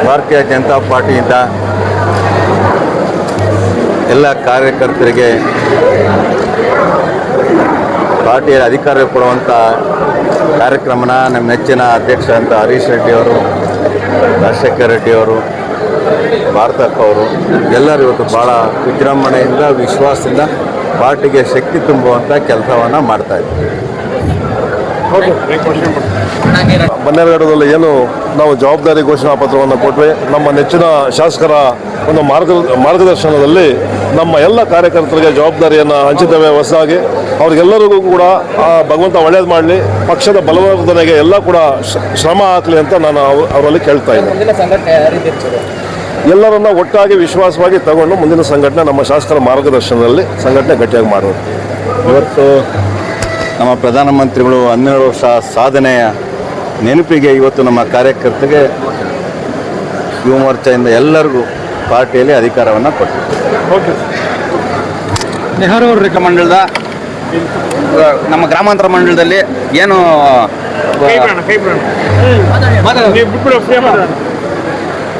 ಭಾರತೀಯ ಜನತಾ ಪಾರ್ಟಿಯಿಂದ ಎಲ್ಲ ಕಾರ್ಯಕರ್ತರಿಗೆ ಪಾರ್ಟಿಯ ಅಧಿಕಾರ ಕೊಡುವಂಥ ಕಾರ್ಯಕ್ರಮನ ನಮ್ಮ ನೆಚ್ಚಿನ ಅಧ್ಯಕ್ಷ ಅಂತ ಹರೀಶ್ ರೆಡ್ಡಿ ಅವರು, ರಾಜಶೇಖರ್ ರೆಡ್ಡಿ ಅವರು, ಭಾರತಕ್ಕ ಅವರು ಎಲ್ಲರೂ ಇವತ್ತು ಭಾಳ ವಿಜೃಂಭಣೆಯಿಂದ ವಿಶ್ವಾಸದಿಂದ ಪಾರ್ಟಿಗೆ ಶಕ್ತಿ ತುಂಬುವಂಥ ಕೆಲಸವನ್ನು ಮಾಡ್ತಾಯಿದ್ದೀವಿ. ಬನ್ನೇರುಘಟ್ಟದಲ್ಲಿ ಏನು ನಾವು ಜವಾಬ್ದಾರಿ ಘೋಷಣಾ ಪತ್ರವನ್ನು ಕೊಟ್ಟರೆ ನಮ್ಮ ನೆಚ್ಚಿನ ಶಾಸಕರ ಒಂದು ಮಾರ್ಗದರ್ಶನದಲ್ಲಿ ನಮ್ಮ ಎಲ್ಲ ಕಾರ್ಯಕರ್ತರಿಗೆ ಜವಾಬ್ದಾರಿಯನ್ನು ಹಂಚಿದ್ದೇವೆ. ಹೊಸದಾಗಿ ಅವ್ರಿಗೆಲ್ಲರಿಗೂ ಕೂಡ ಭಗವಂತ ಒಳ್ಳೇದು ಮಾಡಲಿ, ಪಕ್ಷದ ಬಲವರ್ಧನೆಗೆ ಎಲ್ಲ ಕೂಡ ಶ್ರಮ ಹಾಕಲಿ ಅಂತ ನಾನು ಅವರಲ್ಲಿ ಕೇಳ್ತಾ ಇದ್ದೀನಿ. ಎಲ್ಲರನ್ನ ಒಟ್ಟಾಗಿ ವಿಶ್ವಾಸವಾಗಿ ತಗೊಂಡು ಮುಂದಿನ ಸಂಘಟನೆ ನಮ್ಮ ಶಾಸಕರ ಮಾರ್ಗದರ್ಶನದಲ್ಲಿ ಸಂಘಟನೆ ಗಟ್ಟಿಯಾಗಿ ಮಾಡೋದು. ಇವತ್ತು ನಮ್ಮ ಪ್ರಧಾನಮಂತ್ರಿಗಳು 12 ವರ್ಷ ಸಾಧನೆಯ ನೆನಪಿಗೆ ಇವತ್ತು ನಮ್ಮ ಕಾರ್ಯಕರ್ತರಿಗೆ ಯುವ ಮೋರ್ಚಾದಿಂದ ಎಲ್ಲರಿಗೂ ಪಾರ್ಟಿಯಲ್ಲಿ ಅಧಿಕಾರವನ್ನು ಕೊಟ್ಟಿದ್ದಾರೆ. ನೆಹರು ರೇಖಾ ಮಂಡಲದ ನಮ್ಮ ಗ್ರಾಮಾಂತರ ಮಂಡಲದಲ್ಲಿ ಏನು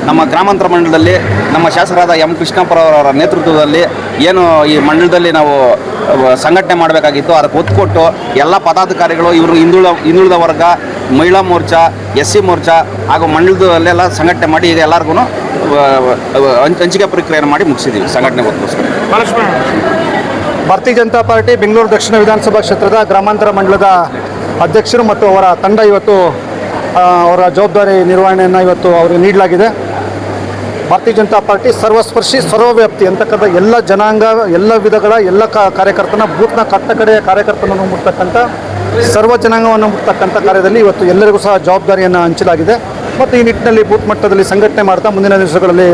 ನಮ್ಮ ಗ್ರಾಮಾಂತರ ಮಂಡಲದಲ್ಲಿ ನಮ್ಮ ಶಾಸಕರಾದ ಎಂ ಕೃಷ್ಣಪ್ಪರವರ ನೇತೃತ್ವದಲ್ಲಿ ಏನು ಈ ಮಂಡಲದಲ್ಲಿ ನಾವು ಸಂಘಟನೆ ಮಾಡಬೇಕಾಗಿತ್ತು, ಅದಕ್ಕೆ ಒತ್ತು ಕೊಟ್ಟು ಎಲ್ಲ ಪದಾಧಿಕಾರಿಗಳು ಇವರು ಹಿಂದುಳಿದ ವರ್ಗ, ಮಹಿಳಾ ಮೋರ್ಚಾ, SC ಮೋರ್ಚಾ ಹಾಗೂ ಮಂಡಲದಲ್ಲೆಲ್ಲ ಸಂಘಟನೆ ಮಾಡಿ ಈಗ ಎಲ್ಲರಿಗೂ ಹಂಚಿಕೆ ಪ್ರಕ್ರಿಯೆಯನ್ನು ಮಾಡಿ ಮುಗಿಸಿದ್ದೀವಿ ಸಂಘಟನೆಗೋಸ್ಕರ. ಭಾರತೀಯ ಜನತಾ ಪಾರ್ಟಿ ಬೆಂಗಳೂರು ದಕ್ಷಿಣ ವಿಧಾನಸಭಾ ಕ್ಷೇತ್ರದ ಗ್ರಾಮಾಂತರ ಮಂಡಲದ ಅಧ್ಯಕ್ಷರು ಮತ್ತು ಅವರ ತಂಡ ಇವತ್ತು ಅವರ ಜವಾಬ್ದಾರಿ ನಿರ್ವಹಣೆಯನ್ನು ಇವತ್ತು ಅವರಿಗೆ ನೀಡಲಾಗಿದೆ. ಭಾರತೀಯ ಜನತಾ ಪಾರ್ಟಿ ಸರ್ವಸ್ಪರ್ಶಿ ಸರ್ವವ್ಯಾಪ್ತಿ ಅಂತಕ್ಕಂಥ ಎಲ್ಲ ಜನಾಂಗ, ಎಲ್ಲ ವಿಧಗಳ ಎಲ್ಲ ಕಾರ್ಯಕರ್ತನ ಬೂತ್ನ ಕಟ್ಟಕಡೆಯ ಕಾರ್ಯಕರ್ತನನ್ನು ಮುಟ್ತಕ್ಕಂಥ ಸರ್ವ ಜನಾಂಗವನ್ನು ಮುಟ್ತಕ್ಕಂಥ ಕಾರ್ಯದಲ್ಲಿ ಇವತ್ತು ಎಲ್ಲರಿಗೂ ಸಹ ಜವಾಬ್ದಾರಿಯನ್ನು ಹಂಚಲಾಗಿದೆ. ಮತ್ತು ಈ ನಿಟ್ಟಿನಲ್ಲಿ ಬೂತ್ ಮಟ್ಟದಲ್ಲಿ ಸಂಘಟನೆ ಮಾಡ್ತಾ ಮುಂದಿನ ದಿವಸಗಳಲ್ಲಿ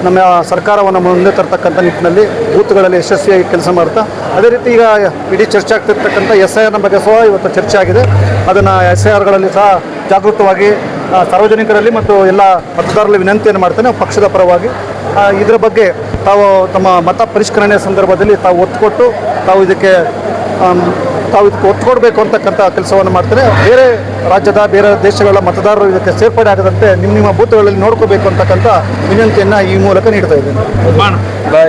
ನಮ್ಮ ಸರ್ಕಾರವನ್ನು ಮುಂದೆ ತರ್ತಕ್ಕಂಥ ನಿಟ್ಟಿನಲ್ಲಿ ಬೂತ್ಗಳಲ್ಲಿ ಯಶಸ್ವಿಯಾಗಿ ಕೆಲಸ ಮಾಡ್ತಾ, ಅದೇ ರೀತಿ ಈಗ ಇಡೀ ಚರ್ಚೆ ಆಗ್ತಿರ್ತಕ್ಕಂಥ SIR ಬಗ್ಗೆ ಸಹ ಇವತ್ತು ಚರ್ಚೆ ಆಗಿದೆ. ಅದನ್ನು SIRಗಳಲ್ಲಿ ಸಹ ಜಾಗೃತವಾಗಿ ಸಾರ್ವಜನಿಕರಲ್ಲಿ ಮತ್ತು ಎಲ್ಲ ಮತದಾರರಲ್ಲಿ ವಿನಂತಿಯನ್ನು ಮಾಡ್ತೇನೆ ಪಕ್ಷದ ಪರವಾಗಿ. ಇದರ ಬಗ್ಗೆ ತಾವು ತಮ್ಮ ಮತ ಪರಿಷ್ಕರಣೆಯ ಸಂದರ್ಭದಲ್ಲಿ ತಾವು ಒತ್ತು ಕೊಟ್ಟು ತಾವು ಇದಕ್ಕೆ ಒತ್ತು ಕೊಡಬೇಕು ಅಂತಕ್ಕಂಥ ಕೆಲಸವನ್ನು ಮಾಡ್ತೇನೆ. ಬೇರೆ ರಾಜ್ಯದ ಬೇರೆ ದೇಶಗಳ ಮತದಾರರು ಇದಕ್ಕೆ ಸೇರ್ಪಡೆ ಆಗದಂತೆ ನಿಮ್ಮ ಬೂತ್ಗಳಲ್ಲಿ ನೋಡ್ಕೋಬೇಕು ಅಂತಕ್ಕಂಥ ವಿನಂತಿಯನ್ನು ಈ ಮೂಲಕ ನೀಡ್ತಾ ಇದ್ದೇನೆ.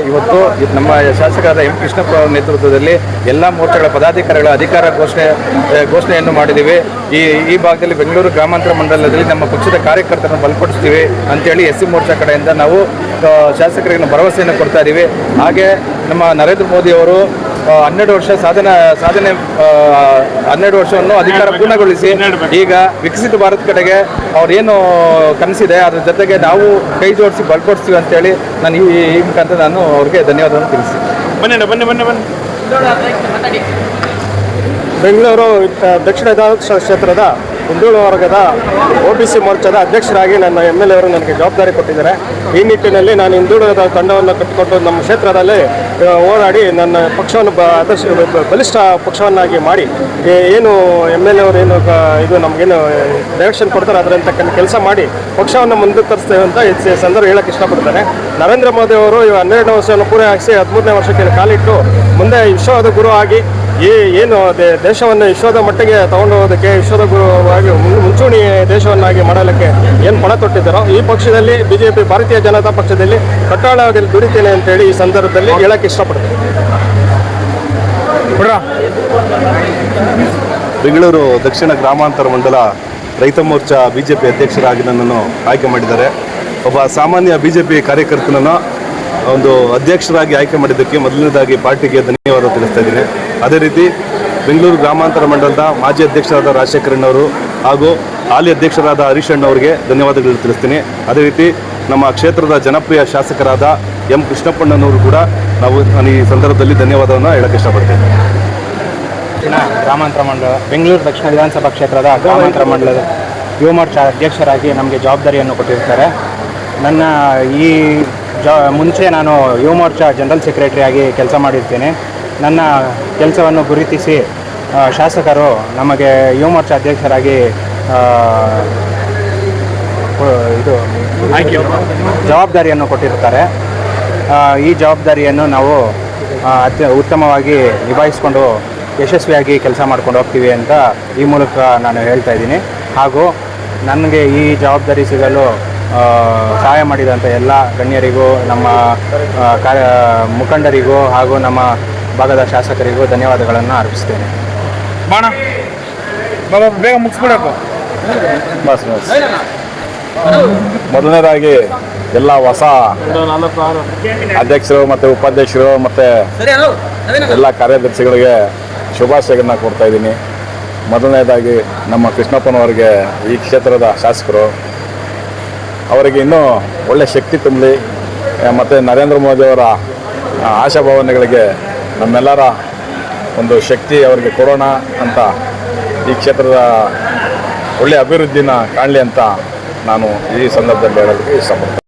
ಇವತ್ತು ನಮ್ಮ ಶಾಸಕರಾದ ಎಂ ಕೃಷ್ಣಪ್ಪ ಅವರ ನೇತೃತ್ವದಲ್ಲಿ ಎಲ್ಲ ಮೋರ್ಚಾಗಳ ಪದಾಧಿಕಾರಿಗಳ ಅಧಿಕಾರ ಘೋಷಣೆಯನ್ನು ಮಾಡಿದ್ದೀವಿ. ಈ ಭಾಗದಲ್ಲಿ ಬೆಂಗಳೂರು ಗ್ರಾಮಾಂತರ ಮಂಡಲದಲ್ಲಿ ನಮ್ಮ ಪಕ್ಷದ ಕಾರ್ಯಕರ್ತರನ್ನು ಬಲಪಡಿಸ್ತೀವಿ ಅಂತೇಳಿ SC ಮೋರ್ಚಾ ಕಡೆಯಿಂದ ನಾವು ಶಾಸಕರಿಗೆ ಭರವಸೆಯನ್ನು ಕೊಡ್ತಾ ಇದ್ದೀವಿ. ಹಾಗೆ ನಮ್ಮ ನರೇಂದ್ರ ಮೋದಿ ಅವರು 12 ವರ್ಷ ಸಾಧನೆ 12 ವರ್ಷವನ್ನು ಅಧಿಕಾರ ಪೂರ್ಣಗೊಳಿಸಿ ಈಗ ವಿಕಸಿತ ಭಾರತ ಕಡೆಗೆ ಅವ್ರೇನು ಕನಸಿದೆ ಅದ್ರ ಜೊತೆಗೆ ನಾವು ಕೈ ಜೋಡಿಸಿ ಬಲಪಡಿಸ್ತೀವಿ ಅಂತೇಳಿ ನಾನು ಈ ಮುಖಾಂತರ ನಾನು ಅವ್ರಿಗೆ ಧನ್ಯವಾದವನ್ನು ತಿಳಿಸ್ತೀನಿ. ಬನ್ನಿ. ಬೆಂಗಳೂರು ದಕ್ಷಿಣ ವಿಧಾನಸಭಾ ಕ್ಷೇತ್ರದ ಹಿಂದುಳಿದ ವರ್ಗದ OBC ಮೋರ್ಚಾದ ಅಧ್ಯಕ್ಷರಾಗಿ ನನ್ನ MLA ಅವರು ನನಗೆ ಜವಾಬ್ದಾರಿ ಕೊಟ್ಟಿದ್ದಾರೆ. ಈ ನಿಟ್ಟಿನಲ್ಲಿ ನಾನು ಹಿಂದುಳಿದ ತಂಡವನ್ನು ಕಟ್ಟಿಕೊಂಡು ನಮ್ಮ ಕ್ಷೇತ್ರದಲ್ಲಿ ಓಡಾಡಿ ನನ್ನ ಪಕ್ಷವನ್ನು ಬಲಿಷ್ಠ ಪಕ್ಷವನ್ನಾಗಿ ಮಾಡಿ ಏನು MLA ಅವರು ಏನು ಇದು ನಮಗೇನು ಡೈರೆಕ್ಷನ್ ಕೊಡ್ತಾರೆ ಅದರಂತ ಕೆಲಸ ಮಾಡಿ ಪಕ್ಷವನ್ನು ಮುಂದೆ ತರಿಸ್ತೇವೆ ಅಂತ ಈ ಸಂದರ್ಭ ಹೇಳಕ್ಕೆ ಇಷ್ಟಪಡ್ತಾರೆ. ನರೇಂದ್ರ ಮೋದಿ ಅವರು 12 ವರ್ಷವನ್ನು ಪೂರೈಸಿ 13ನೇ ವರ್ಷಕ್ಕೆ ಕಾಲಿಟ್ಟು ಮುಂದೆ ವಿಶ್ವದ ಗುರು ಆಗಿ ಏನು ದೇಶವನ್ನು ವಿಶ್ವದ ಮಟ್ಟಿಗೆ ತಗೊಂಡು ಹೋಗೋದಕ್ಕೆ ವಿಶ್ವದ ಗುರುವಾಗಿ ಮುಂಚೂಣಿ ದೇಶವನ್ನಾಗಿ ಮಾಡಲಿಕ್ಕೆ ಏನು ಪಣ ತೊಟ್ಟಿದ್ದಾರೋ ಈ ಪಕ್ಷದಲ್ಲಿ BJP ಭಾರತೀಯ ಜನತಾ ಪಕ್ಷದಲ್ಲಿ ಕಟ್ಟಾಳವಾಗಿ ದುಡಿತೇನೆ ಅಂತೇಳಿ ಈ ಸಂದರ್ಭದಲ್ಲಿ ಹೇಳಕ್ಕೆ ಇಷ್ಟಪಡ್ತೀನಿ. ಬೆಂಗಳೂರು ದಕ್ಷಿಣ ಗ್ರಾಮಾಂತರ ಮಂಡಲ ರೈತ ಮೋರ್ಚಾ BJP ಅಧ್ಯಕ್ಷರಾಗಿ ನನ್ನನ್ನು ಆಯ್ಕೆ ಮಾಡಿದ್ದಾರೆ. ಒಬ್ಬ ಸಾಮಾನ್ಯ BJP ಕಾರ್ಯಕರ್ತನನ್ನು ಒಂದು ಅಧ್ಯಕ್ಷರಾಗಿ ಆಯ್ಕೆ ಮಾಡಿದ್ದಕ್ಕೆ ಮೊದಲನೇದಾಗಿ ಪಾರ್ಟಿಗೆ ಧನ್ಯವಾದ ತಿಳಿಸ್ತಾ ಇದ್ದೀನಿ. ಅದೇ ರೀತಿ ಬೆಂಗಳೂರು ಗ್ರಾಮಾಂತರ ಮಂಡಲದ ಮಾಜಿ ಅಧ್ಯಕ್ಷರಾದ ರಾಜಶೇಖರ್ ಅವರು ಹಾಗೂ ಹಾಲಿ ಅಧ್ಯಕ್ಷರಾದ ಹರೀಶ್ ಅವರಿಗೆ ಧನ್ಯವಾದಗಳು ತಿಳಿಸ್ತೀನಿ. ಅದೇ ರೀತಿ ನಮ್ಮ ಕ್ಷೇತ್ರದ ಜನಪ್ರಿಯ ಶಾಸಕರಾದ ಎಂ ಕೃಷ್ಣಪ್ಪಣ್ಣನವರು ಕೂಡ ನಾನು ಈ ಸಂದರ್ಭದಲ್ಲಿ ಧನ್ಯವಾದವನ್ನು ಹೇಳಕ್ಕೆ ಇಷ್ಟಪಡ್ತೇನೆ. ಗ್ರಾಮಾಂತರ ಮಂಡಲ ಬೆಂಗಳೂರು ದಕ್ಷಿಣ ವಿಧಾನಸಭಾ ಕ್ಷೇತ್ರದ ಗ್ರಾಮಾಂತರ ಮಂಡಲದ ಯುವ ಮೋರ್ಚಾ ಅಧ್ಯಕ್ಷರಾಗಿ ನಮಗೆ ಜವಾಬ್ದಾರಿಯನ್ನು ಕೊಟ್ಟಿರ್ತಾರೆ. ನನ್ನ ಮುಂಚೆ ನಾನು ಯುವ ಮೋರ್ಚಾ ಜನರಲ್ ಸೆಕ್ರೆಟರಿಯಾಗಿ ಕೆಲಸ ಮಾಡಿರ್ತೇನೆ. ನನ್ನ ಕೆಲಸವನ್ನು ಗುರುತಿಸಿ ಶಾಸಕರು ನಮಗೆ ಯುವ ಮೋರ್ಚಾ ಅಧ್ಯಕ್ಷರಾಗಿ ಜವಾಬ್ದಾರಿಯನ್ನು ಕೊಟ್ಟಿರ್ತಾರೆ. ಈ ಜವಾಬ್ದಾರಿಯನ್ನು ನಾವು ಉತ್ತಮವಾಗಿ ನಿಭಾಯಿಸಿಕೊಂಡು ಯಶಸ್ವಿಯಾಗಿ ಕೆಲಸ ಮಾಡ್ಕೊಂಡು ಹೋಗ್ತೀವಿ ಅಂತ ಈ ಮೂಲಕ ನಾನು ಹೇಳ್ತಾ ಇದ್ದೀನಿ. ಹಾಗೂ ನನಗೆ ಈ ಜವಾಬ್ದಾರಿ ಸಿಗಲು ಸಹಾಯ ಮಾಡಿದಂಥ ಎಲ್ಲ ಗಣ್ಯರಿಗೂ ನಮ್ಮ ಮುಖಂಡರಿಗೂ ಹಾಗೂ ನಮ್ಮ ಭಾಗದ ಶಾಸಕರಿಗೂ ಧನ್ಯವಾದಗಳನ್ನು ಅರ್ಪಿಸ್ತೇನೆ. ಬೇಗ ಮುಗಿಸ್ಬಿಡಬೇಕು. ಮೊದಲನೇದಾಗಿ ಎಲ್ಲ ಹೊಸ ಅಧ್ಯಕ್ಷರು ಮತ್ತು ಉಪಾಧ್ಯಕ್ಷರು ಮತ್ತು ಎಲ್ಲ ಕಾರ್ಯದರ್ಶಿಗಳಿಗೆ ಶುಭಾಶಯಗಳನ್ನ ಕೊಡ್ತಾ ಇದ್ದೀನಿ. ಮೊದಲನೇದಾಗಿ ನಮ್ಮ ಕೃಷ್ಣಪ್ಪನವರಿಗೆ, ಈ ಕ್ಷೇತ್ರದ ಶಾಸಕರು, ಅವರಿಗೆ ಇನ್ನೂ ಒಳ್ಳೆಯ ಶಕ್ತಿ ತುಂಬಲಿ ಮತ್ತು ನರೇಂದ್ರ ಮೋದಿಯವರ ಆಶಾಭಾವನೆಗಳಿಗೆ ನಮ್ಮೆಲ್ಲರ ಒಂದು ಶಕ್ತಿ ಅವರಿಗೆ ಕೊಡೋಣ ಅಂತ, ಈ ಕ್ಷೇತ್ರದ ಒಳ್ಳೆಯ ಅಭಿವೃದ್ಧಿನ ಕಾಣಲಿ ಅಂತ ನಾನು ಈ ಸಂದರ್ಭದಲ್ಲಿ ಹೇಳೋದಕ್ಕೆ ಇಷ್ಟಪಡ್ತೀನಿ.